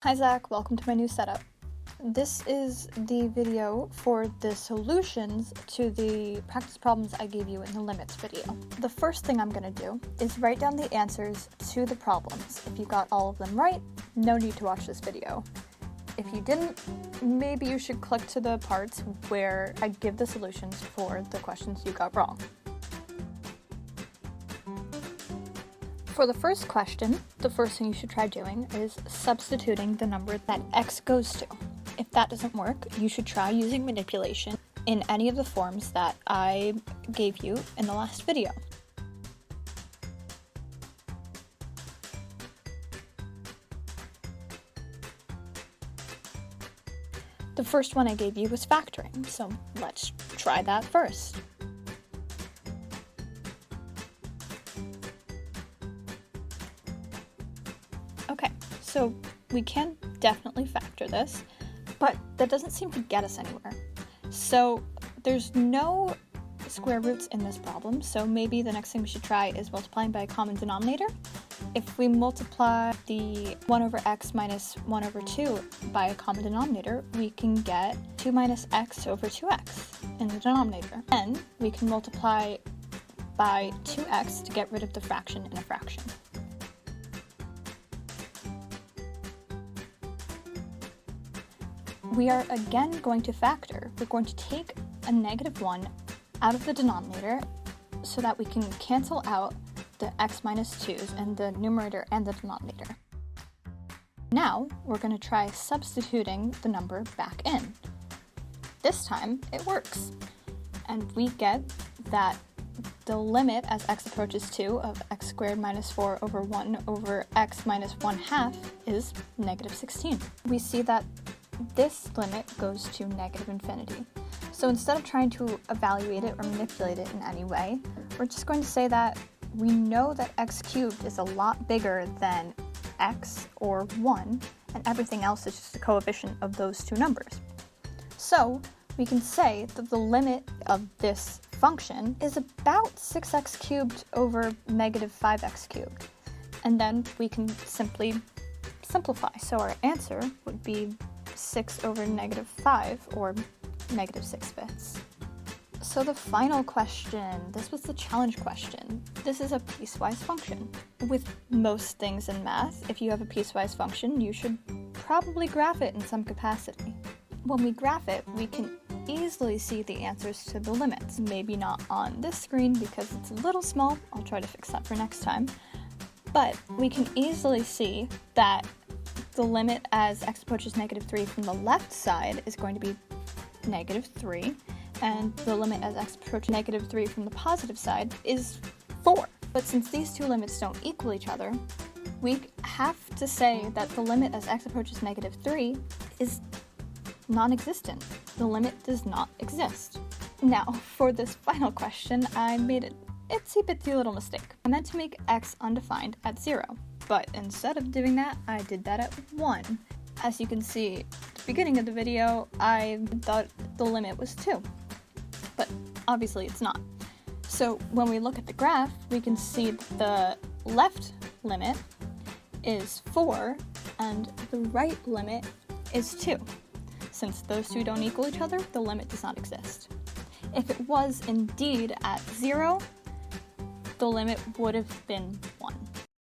Hi Zach, welcome to my new setup. This is the video for the solutions to the practice problems I gave you in the limits video. The first thing I'm going to do is write down the answers to the problems. If you got all of them right, no need to watch this video. If you didn't, maybe you should click to the parts where I give the solutions for the questions you got wrong. For the first question, the first thing you should try doing is substituting the number that x goes to. If that doesn't work, you should try using manipulation in any of the forms that I gave you in the last video. The first one I gave you was factoring, so let's try that first. Okay, so we can definitely factor this, but that doesn't seem to get us anywhere. So there's no square roots in this problem, so maybe the next thing we should try is multiplying by a common denominator. If we multiply the 1 over x minus 1 over 2 by a common denominator, we can get 2 minus x over 2x in the denominator. Then we can multiply by 2x to get rid of the fraction in a fraction. We are again going to factor. We're going to take a negative 1 out of the denominator so that we can cancel out the x minus 2's in the numerator and the denominator. Now we're going to try substituting the number back in. This time it works, and we get that the limit as x approaches 2 of x squared minus 4 over 1 over x minus 1/2 is negative 16. We see that this limit goes to negative infinity. So instead of trying to evaluate it or manipulate it in any way, we're just going to say that we know that x cubed is a lot bigger than x or 1, and everything else is just a coefficient of those two numbers. So we can say that the limit of this function is about 6x cubed over negative 5x cubed. And then we can simply simplify. So our answer would be 6 over negative 5, or negative 6/5. So the final question, this was the challenge question. This is a piecewise function. With most things in math, if you have a piecewise function, you should probably graph it in some capacity. When we graph it, we can easily see the answers to the limits. Maybe not on this screen because it's a little small. I'll try to fix that for next time. But we can easily see that the limit as x approaches negative 3 from the left side is going to be negative 3, and the limit as x approaches negative 3 from the positive side is 4. But since these two limits don't equal each other, we have to say that the limit as x approaches negative 3 is non-existent. The limit does not exist. Now, for this final question, I made an itsy-bitsy little mistake. I meant to make x undefined at 0. But instead of doing that, I did that at 1. As you can see at the beginning of the video, I thought the limit was 2. But obviously it's not. So when we look at the graph, we can see that the left limit is 4 and the right limit is 2. Since those two don't equal each other, the limit does not exist. If it was indeed at 0, the limit would have been